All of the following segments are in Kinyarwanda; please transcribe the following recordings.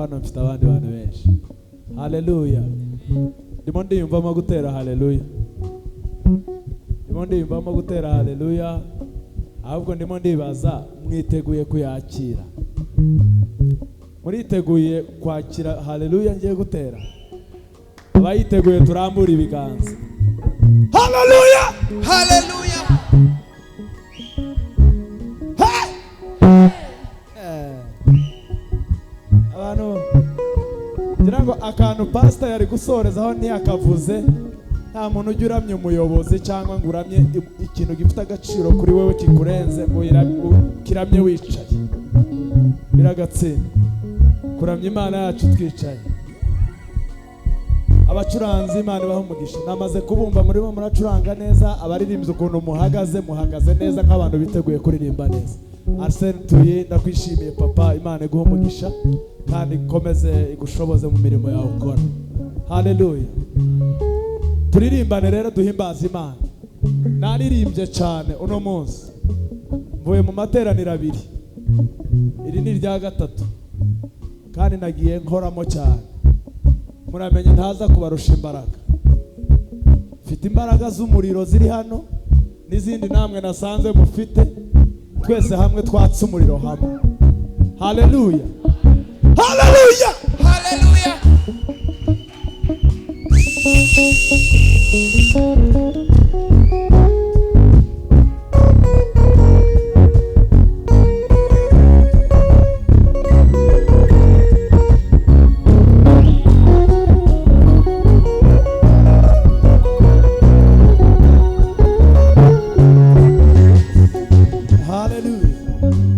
hano mfite abandi bantu benshi. Haleluya. Ndimo ndiyumvamo gutera haleluya. Ndimo ndiyumvamo gutera haleluya. Ahubwo ndimo ndibaza mwiteguye kuyakira. Muriteguye kwakira haleluya ngiye gutera. Abayiteguye turambura ibiganza. Haleluya! Haleluya! Abantu ngira ngo akantu pastor yari gusorezaho ntiyakavuze. Nta muntu ujya uramye umuyobozi cyangwa ngo uramye ikintu gifite agaciro kuri wewe kikurenze ngo kiramye wicaye. Biragatsinda. Kuramya Imana yacu twicaye. Abacuranzi Imana ibaha umugisha. Namaze kubumva muri bo muracuranga neza, abaririmbyi ukuntu muhagaze neza nk'abantu biteguye kuririmba neza. Arsene tuye ndakwishimiye papa, Imana iguha umugisha kandi ikomeze igushoboze mu mirimo yawe ukora. Haleluya. Turirimbane rero duhimbaza Imana. Naririmbye cyane uno munsi. Mvuye mu materaniro abiri. Iri ni irya gatatu. Kandi nagiye nkoramo cyane. Muramenye ntaza kubarusha imbaraga. Mfite imbaraga z'umuriro ziri hano n'izindi namwe nasanze mufite. Twese hamwe twatse umuriro hamwe. Haleluya. Haleluya. Haleluya! Hallelujah.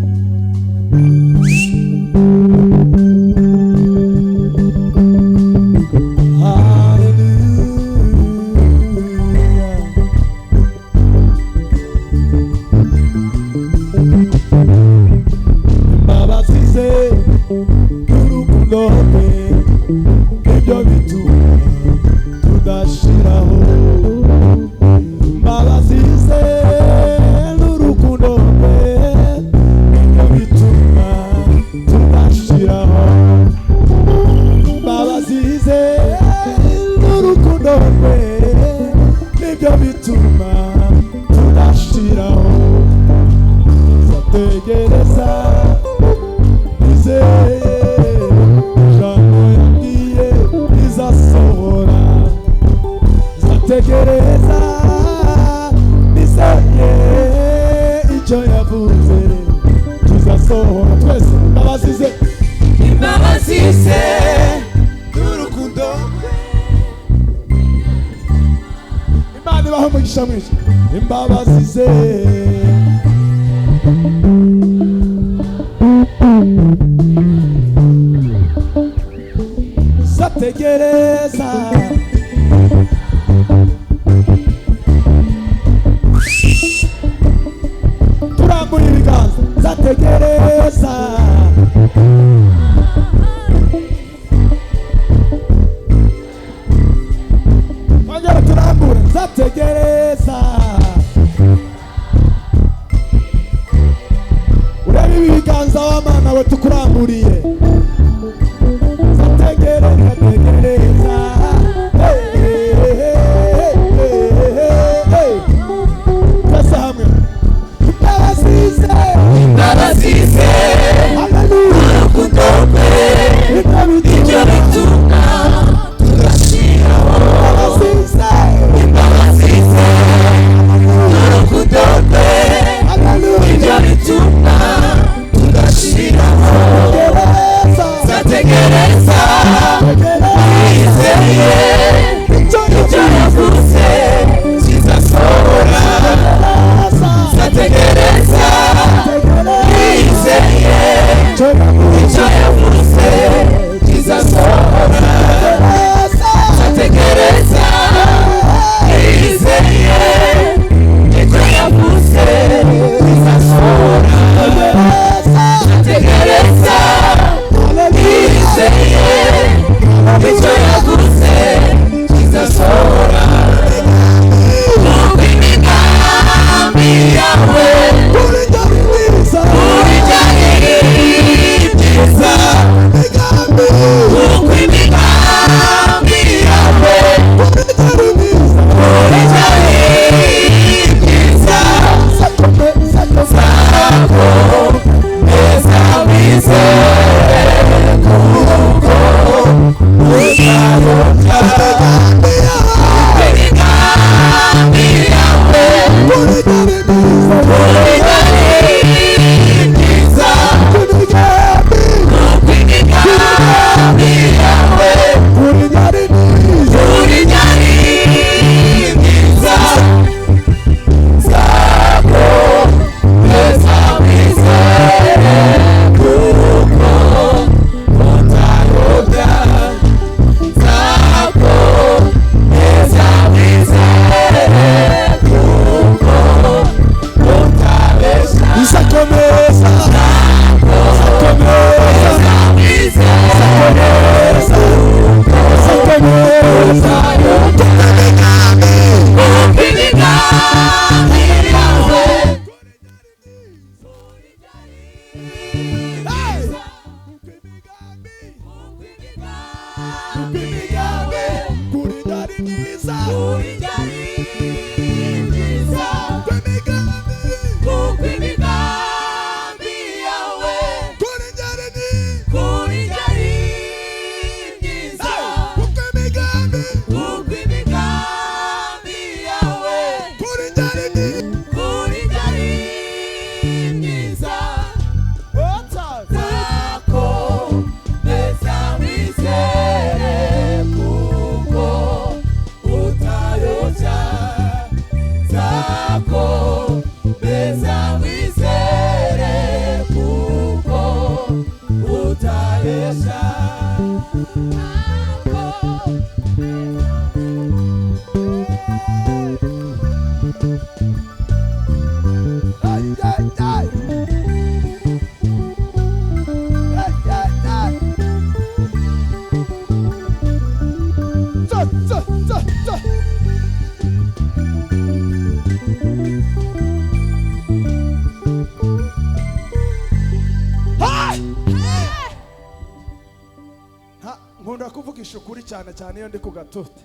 nkunda kuvugisha ukuri cyane cyane iyo ndi ku gatuti.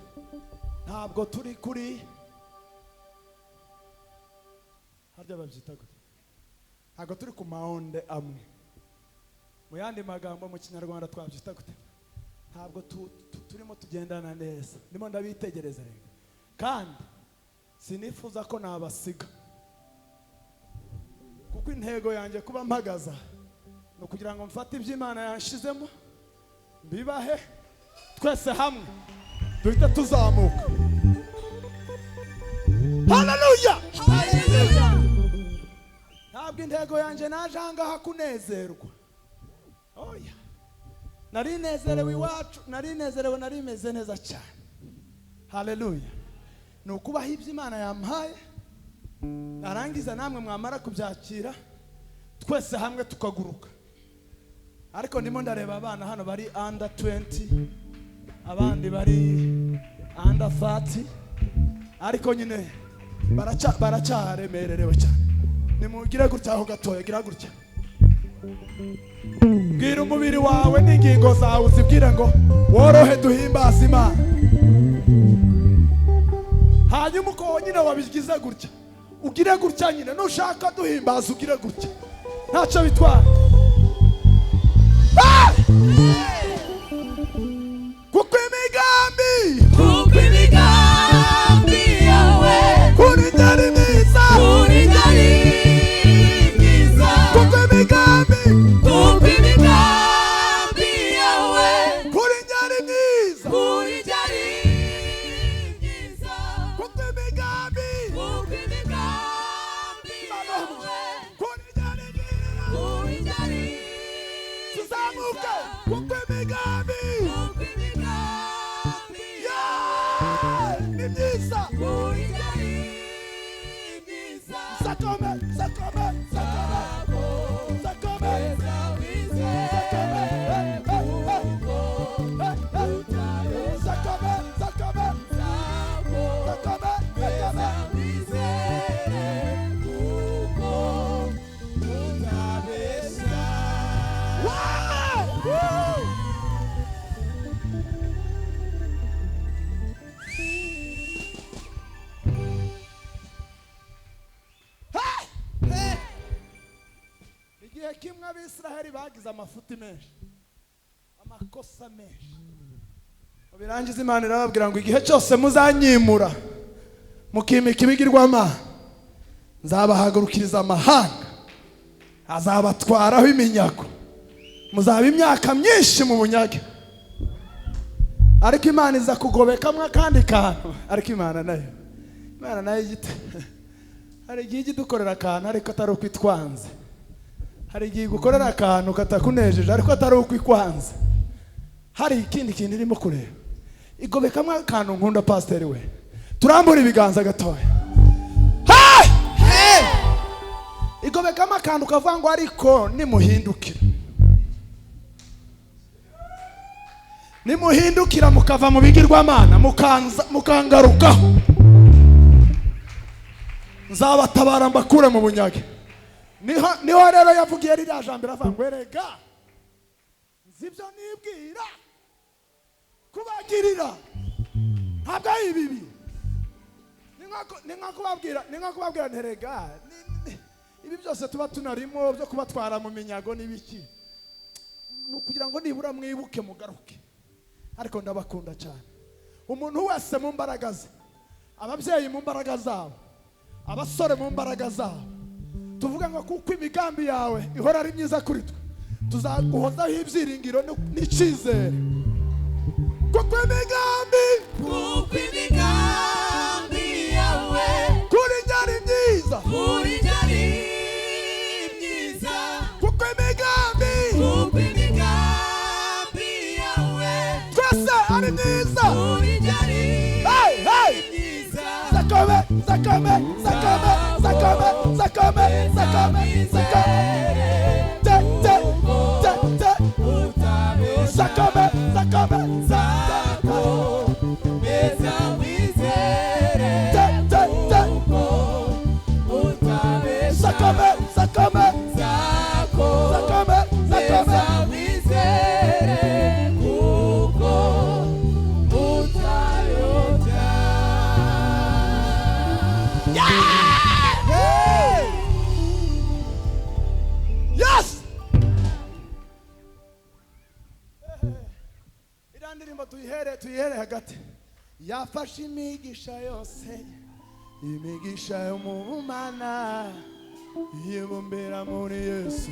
Ntabwo turi kuri harya babyita gute, ntabwo turi ku maonde amwe. Mu yandi magambo mu kinyarwanda twabyita gute, ntabwo turimo tugendana neza. Ndimo ndabitegereza rero, kandi sinifuza ko nabasiga, kuko intego yanjye kuba mpagaza no kugira ngo mfate iby'Imana yanshizemo bibahe twese hamwe duhita tuzamuka. Haleluya, haleluya. Ntabwo intego yanjye naje ahangaha kunezerwa. Oya, nari nezerewe iwacu, nari nezerewe, nari meze neza cyane. Haleluya. Ni ukubaho iby'Imana yampaye, narangiza namwe mwamara kubyakira twese hamwe tukaguruka. Ariko ndimo ndareba abana hano bari under 20, abandi bari under 30, ariko nyine baracyaremererewe cyane. Nimugire gutya aho gatoya, gira gutya. Bwira umubiri wawe n'ingingo zawe uzibwire ngo worohe duhimbaze Imana. Hanyuma uko nyine wabigize gutya, ugire gutya nyine. Nushaka duhimbaza ugire gutya, ntacyo bitwara. Kuko imigambi yawe kuri njye ni myiza, kuri njye ni myiza. Kuko imigambi yawe kuri njye ni myiza, kuri njye ni myiza. Kuko imigambi yawe kuri njye ni myiza, kuri njye ni tuzamuke. Kuko imigambi ni myiza, kuri njye ni myiza. Sakome, sakome, sakome, sakome, igihe kimwe Abisiraheli bagize amafuti menshi, amakosa menshi. Birangiza Imana irababwira ngo igihe cyose muzanyimura mukimika ibigirwamana, nzabahagurukiriza amahanga azabatwaraho iminyago, muzaba imyaka myinshi mu bunyage. Ariko Imana iza kugobekamwe akandi kantu. Ariko Imana nayo igite hari igihe idukorera akantu ariko atari uko itwanze. Hari igihe gukorera akantu katakunejeje ariko atari uko ikwanze. Hari ikindi kintu irimo kureba, igobekamwe akantu. Nkunda pasiteri we, turambura ibiganza gatoya. Igobekamo akantu kavuga ngo ariko nimuhindukire. nimuhindukira mukava mu bigirwamana mukangarukaho, nzabatabara mbakure mu bunyage. Niho rero yavugiye ririya jambo iravuga ngo erega nzibyo nibwira kubagirira ntabwo ari ibibi. Ni nka kubabwira nterega ibi byose tuba tunarimo byo kubatwara mu minyago n'ibiki, ni ukugira ngo nibura mwibuke mugaruke. Ariko ndabakunda cyane. Umuntu wese mu mbaraga ze, ababyeyi mu mbaraga zabo, abasore mu mbaraga zabo, tuvuga ngo kuko imigambi yawe ihora ari myiza kuri twe, tuzaguhozaho ibyiringiro n'icyizere. Kuko imigambi yawe kuri njye ari myiza, kuko imigambi yawe twese ari myiza. Hey, hey! Zakame, zakame, zakame, zakame, zakame, zakame, zakame. Te, te, te, te. Zakame, zakame, zakame. Te, te, te. Zakame, zakame, zakame, zakame. Tuyihere hagati. Yafashe imigisha yose, imigisha yo mu Mana, yibumbira muri Yesu.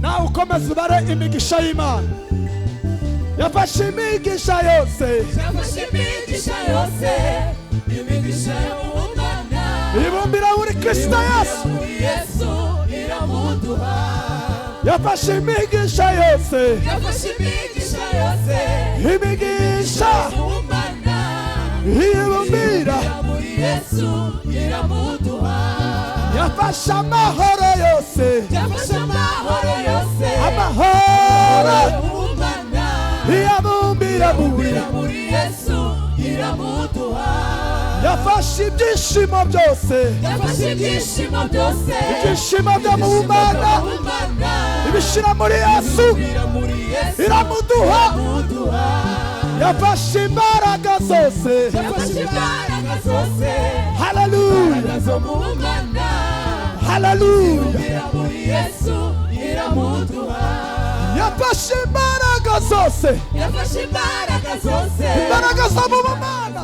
Nawe ukomeza ubare imigisha y'Imana. Yafashe imigisha yose, imigisha yo mu Mana, ibumbira muri Kristo Yesu. Yafashe imigisha yose, imigisha yo mu Mana, ibumbira muri Yesu iramuduha. Yafashe amahoro yose, amahoro yo mu Mana, ibumbira muri Yesu iramuduha. Yafashe ibyishimo byose, ibyishimo byo mu Mana, ibishyira muri Yesu iramuduha. Yafashe imbaraga zose, haleluya, haleluya. Yafashe imbaraga zose, imbaraga zo mu Mana.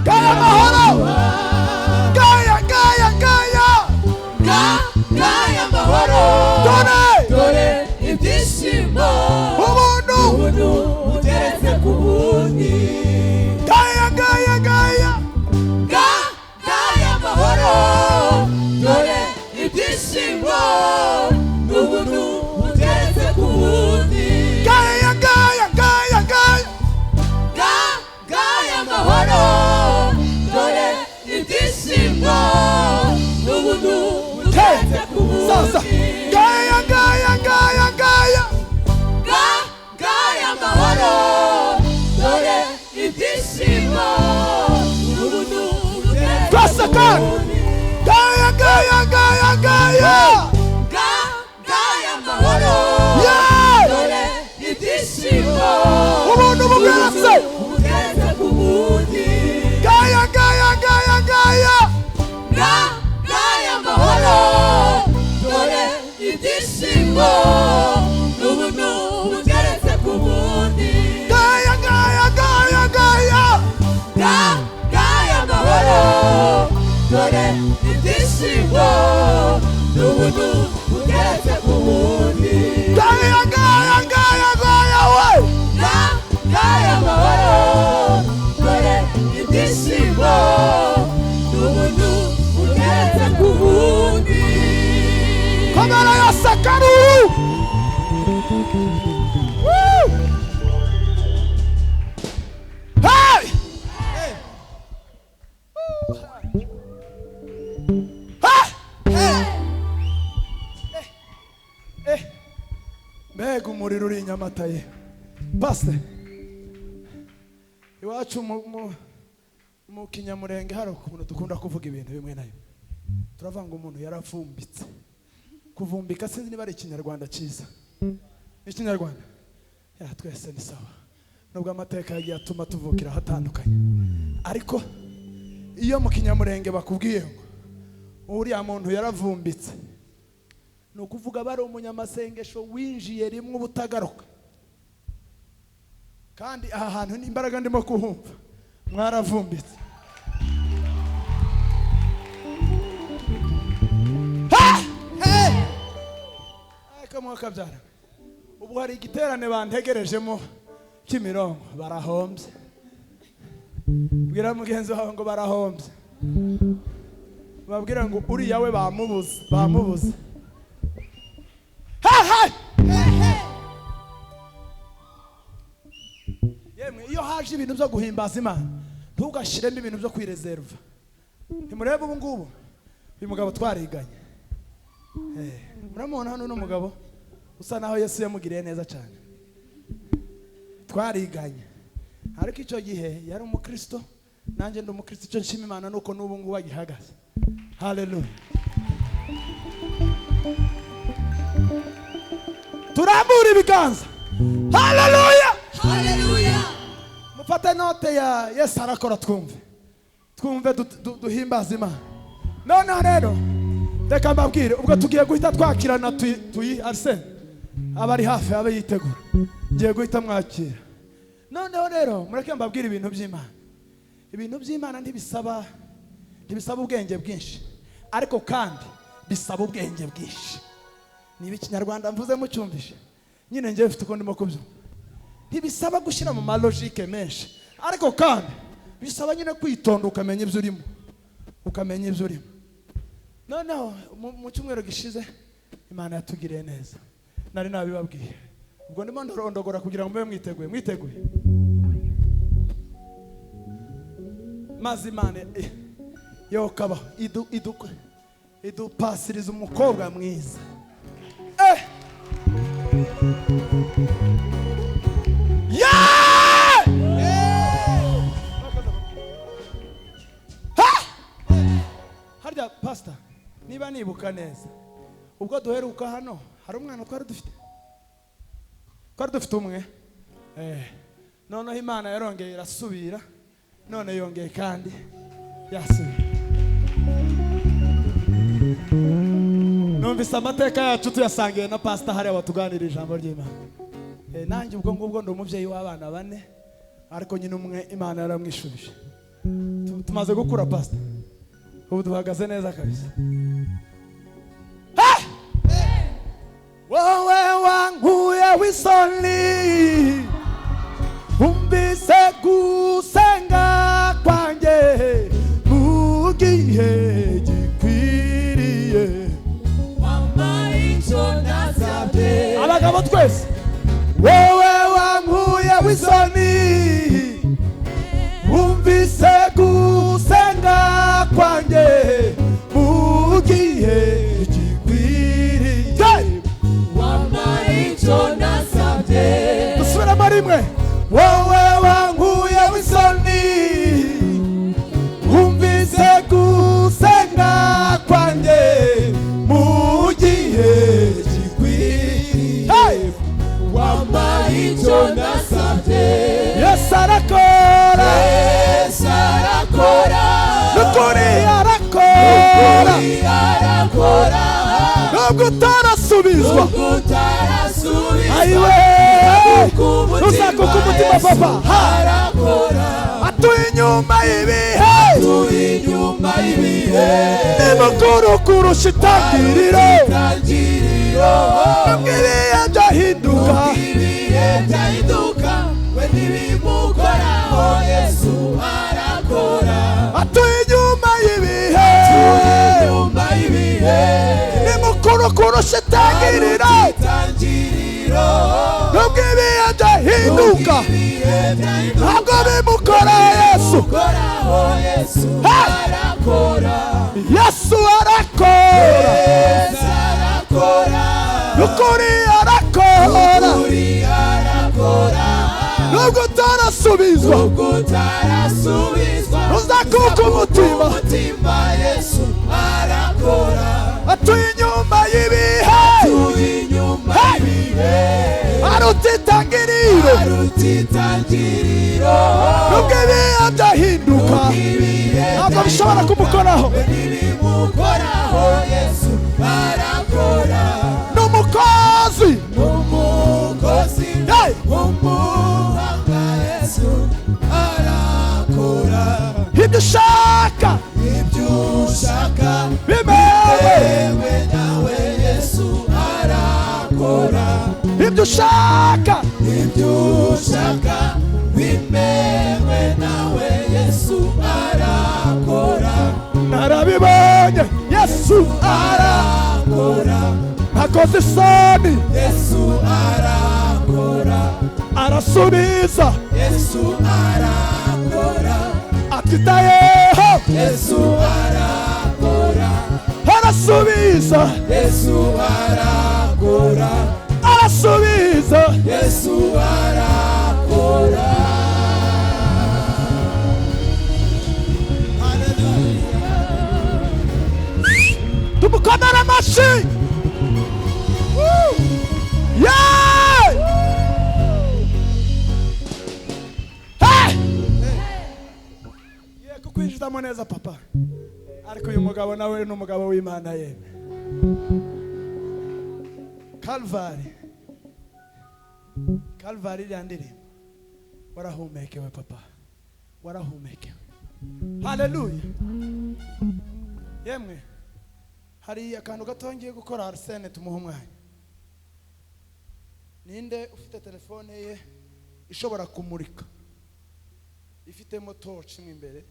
Gaya mahoro, gaya mahoro, dore ibyishimo, ubuntu bugeretse ku bundi. Gaya mahoro, dore ibyishimo, ubuntu bugeretse ku bundi. Gaya mahoro, dore ibyishimo, ubuntu bugeretse ku bundi. Gaya mahoro, dore ibyishimo, ubuntu bugeretse ku bundi. Gaya mahoro, dore ibyishimo, ubuntu bugeretse ku bundi. Gaya mahoro, dore ibyishimo, ubuntu bugeretse ku bundi. Gaya mahoro, dore ibyishimo, ubuntu bugeretse ku bundi. Gaya mahoro, dore ibyishimo, ubuntu bugeretse ku bundi. Komera ya sakaru. Hey! Nyamata ye Pastor iwacu mu Kinyamurenge hari ukuntu dukunda kuvuga ibintu bimwe nayo turavanga umuntu yaravumbitse kuvumbika sinzi niba ari ikinyarwanda cyiza ikinyarwanda ya twese ni sawa nubwo amateka yagiye atuma tuvukira hatandukanye ariko iyo mu Kinyamurenge bakubwiye ngo uriya muntu yaravumbitse ni ukuvuga bari umunyamasengesho winjiye rimwe ubutagaruka kandi aha hantu n'imbaraga ndimo kuhumva mwaravumbitse ariko mwakabyara ubu hari igiterane bantegerejemo Kimironko barahombye bwira mugenzi wawe ngo barahombye babwira ngo uriya we bamubuze yemwe iyo haje ibintu byo guhimbaza Imana ntugashiremo ibintu byo kwireserva ntimurebe ubu ngubu uyu mugabo twariganye muramubona hano n'umugabo usa naho Yesu yamugiriye neza cyane twariganye ariko icyo gihe yari umukristo nanjye ndi umukristo icyo nshima Imana nuko n'ubu ngubu agihagaze haleluya turambura ibiganza haleluya Hallelujah. mufate note ya Yesu arakora twumve duhimbaza Imana noneho rero reka mbabwire ubwo tugiye guhita twakirana tuyi Arsene abari hafi abe yitegura ngiye guhita mwakira noneho rero mureke mbabwire ibintu by'Imana ntibisaba ubwenge bwinshi ariko kandi bisaba ubwenge bwinshi niba ikinyarwanda mvuze mucyumvishe nyine ngiye mfite uko ndimo kubyumva ntibisaba gushyira mu malogike menshi ariko kandi bisaba nyine kwitonda ukamenya ibyo urimo noneho mu cyumweru gishize Imana yatugiriye neza nari nabibabwiye ubwo ndimo ndorondogora kugira ngo mube mwiteguye maze Imana yokaba idupasiriza umukobwa mwiza harya pastor niba nibuka neza ubwo duheruka hano hari umwana twari dufite umwe noneho Imana yarongeye irasubira none yongeye kandi yasubira numvise amateka yacu tuyasangiye na pastor hariya watuganirira ijambo ry'Imana nanjye ubwo ngubwo ndi umubyeyi w'abana 4 ariko nyine umwe Imana yaramwishubije tumaze gukura pastor ubu duhagaze neza kabisa wowe wankuye w'isoni umbise gusenga kwanjye mu gihe gikwiriye Wampaye icyo nasabye. abagabo twese wowe wankuye w'isoni umbise gusenga kwanjye mu gihe gikwiriye Wampaye icyo nasabye. dusubiramo rimwe wowe wankuye w'isoni umbise gusenga kwanjye mu gihe gikwiriye Wampaye icyo nasabye. Yesu arakora n'ukuri arakora nubwo utarasubizwa ayiwe ntuzakuka umutima papa atuye inyuma y'ibihe nimukuru kurusha itangiriro nubwo ibihe byahinduka atuye inyuma y'ibihe nimukuru kurusha itangiriro nubwo ibihe byahinduka ntabwo bimukora Yesu Yesu arakora n'ukuri arakora utarasubizwa uzakuka umutima Yesu arakora atuye inyuma y'ibihe aruta itangiriro nubwo ibihe byahinduka ntabwo bishobora kumukoraho Yesu arakora n'umukozi umuhanga Yesu arakora ibyo ushaka bimewe nawe Yesu arakora ibyo ushaka bimewe nawe Yesu arakora narabibonye Yesu arakora ntakoze isoni Yesu arakora arasubiza Yesu arakora atitayeho Yesu arakora arasubiza Yesu arakora arasubiza Yesu arakora tumukomere amashyi yeee ye kukwinjizamo neza papa ariko uyu mugabo nawe ni umugabo w'Imana yeme Calvary iriya ndirimbo warahumekewe papa warahumekewe haleluya yemwe hari akantu gato ngiye gukora Arsene tumuha umwanya ninde ufite telefone ye ishobora kumurika ifitemo torch mo imbere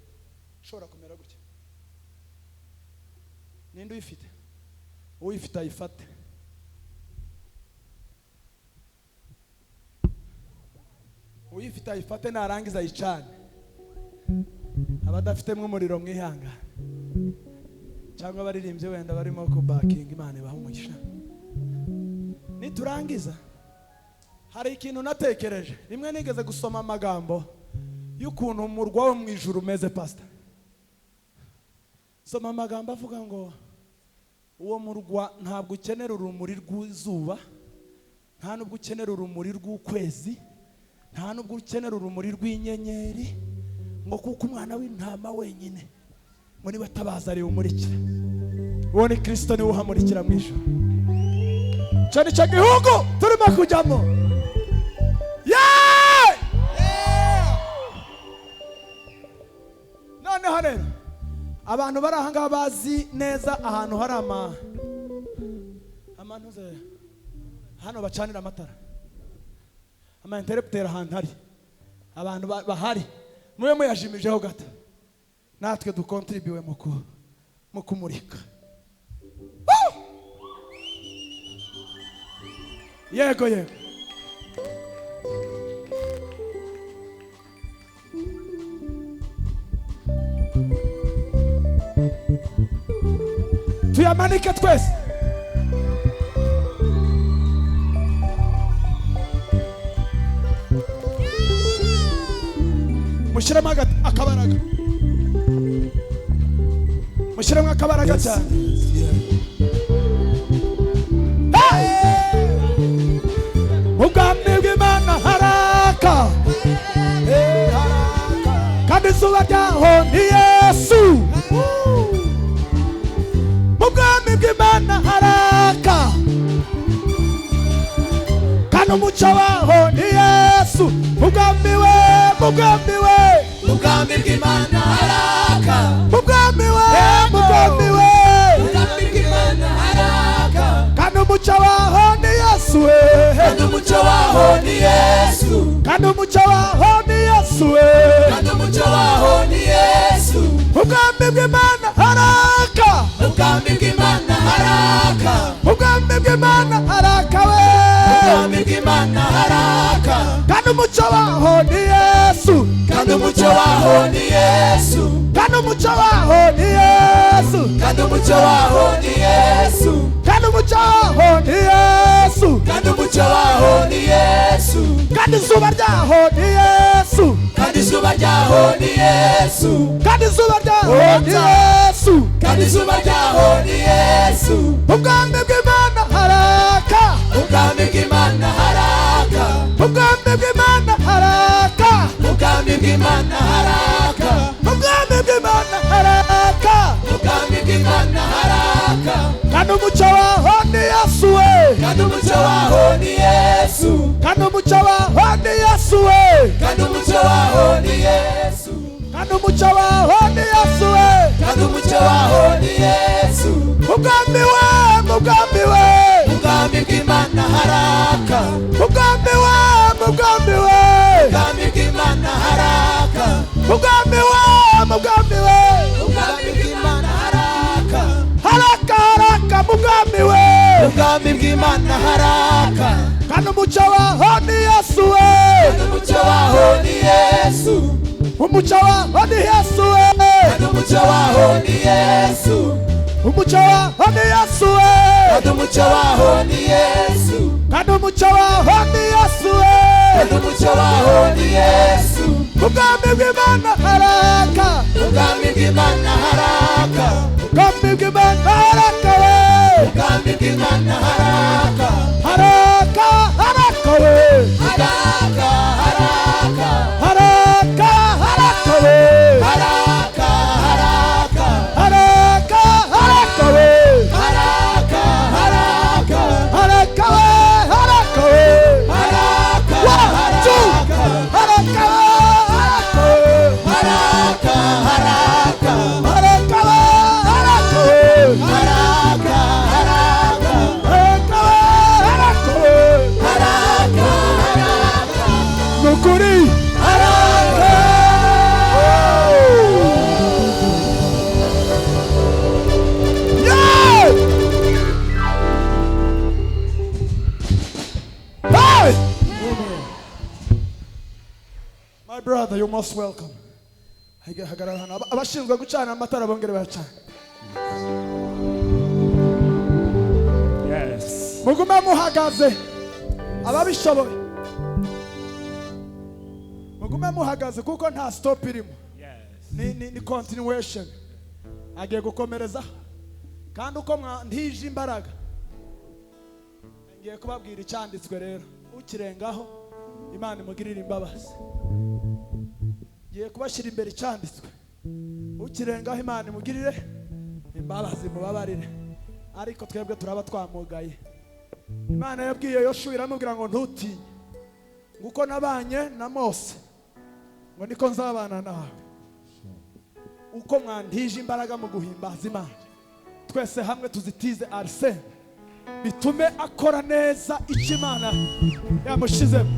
ishobora kumera gutya ninde uyifite uyifite ayifate uyifite ayifate narangiza ayicane abadafitemo umuriro mwihanga cyangwa abaririmbye wenda barimo ku backing Imana ibaha umugisha niturangiza hari ikintu natekereje rimwe nigeze gusoma amagambo y'ukuntu umurwa wo mu ijuru umeze pastor soma amagambo avuga ngo uwo murwa ntabwo ukenera urumuri rw'izuba nta nubwo ukenera urumuri rw'ukwezi nta nubwo ukenera urumuri rw'inyenyeri ngo kuko umwana w'intama wenyine ngo niba atabaza ari umurikira uwo ni Kristo niwe uhamurikira mu ijuru cyo ni cyo gihugu turimo kujyamo noneho rero abantu bari aha ngaha bazi neza ahantu hari amantuze hano bacanira amatara interrupter ahantu hari abantu bahari mube muyajimijeho gato natwe dukontribuwe mu kumurika yego tuyamanike twese mushyiremo akabaraga mushyiremo akabaraga cyane ubwami bw'Imana haraka kandi izuba ryaho ni Yesu ubwami bw'Imana haraka kandi umucyo waho ni Yesu ubwami bw'Imana haraka ubwami bw'Imana haraka kandi umucyo waho ni Yesu kandi umucyo waho ni Yesu kandi umucyo waho ni Yesu kandi umucyo waho ni Yesu ubwami bw'Imana haraka ubwami bw'Imana haraka ubwami bw'Imana haraka ubwami bw'Imana haraka kandi umucyo waho ni Yesu kandi umucyo waho ni Yesu kandi umucyo waho ni Yesu kandi umucyo waho ni Yesu kandi umucyo waho ni Yesu kandi umucyo waho ni Yesu kandi izuba ryaho ni Yesu kandi kandi izuba ryaho ni Yesu, kandi izuba ryaho ni Yesu, kandi izuba ryaho ni Yesu. ubwami bw'Imana haraka, ubwami bw'Imana haraka, ubwami bw'Imana haraka, ubwami bw'Imana haraka, ubwami bw'Imana haraka, ubwami bw'Imana haraka, kandi umucyo waho ni Yesu we, kandi umucyo waho ni Yesu, kandi umucyo waho ni Yesu we, kandi umucyo waho ni Yesu, kandi umucyo waho ni Yesu we, kandi umucyo waho ni Yesu. ubwami we, ubwami we, ubwami bw'Imana haraka, ubwami we, ubwami we, ubwami bw'Imana haraka, ubwami we, ubwami we, ubwami bw'Imana haraka, haraka haraka ubwami we, ubwami bw'Imana haraka, kandi umucyo waho ni Yesu we, kandi umucyo waho ni Yesu, umucyo waho ni Yesu we, kandi umucyo waho ni Yesu, umucyo waho ni Yesu we, kandi umucyo waho ni Yesu, kandi umucyo waho ni Yesu we, kandi umucyo waho ni Yesu. ubwami bw'Imana haraka, ubwami bw'Imana haraka, ubwami bw'Imana haraka we, ubwami bw'Imana haraka, haraka haraka we, haraka haraka, haraka haraka we, haraka haraka, haraka haraka we, haraka haraka, haraka we, haraka we, haraka one, two, haraka, haraka we, haraka we, haraka haraka, haraka we, haraka we, haraka haraka, haraka we, haraka we, haraka haraka, nukuri haraka. yeah, hey, my brother, you're most welcome. Hagarara hano abashinzwe gucana amatara bongere bacana. Yes. Mugume muhagaze ababishoboye, mugume muhagaze kuko nta stop irimo, Yes. ni continuation. Agiye gukomereza kandi uko ntije imbaraga ngiye kubabwira icyanditswe rero, ukirengaho Imana imugirira imbabazi. Ngiye kubashyira imbere icyanditswe, ukirengaho Imana imugirire imbabazi, mubabarire, ariko twebwe turaba twamugaye. Imana yabwiye Yoshua iramubwira ngo ntutinye, nguko nabanye na Mose ngo niko nzabana nawe. Uko mwandije imbaraga mu guhimbaza Imana, twese hamwe tuzitize Arsene, bitume akora neza icyo Imana yamushizemo.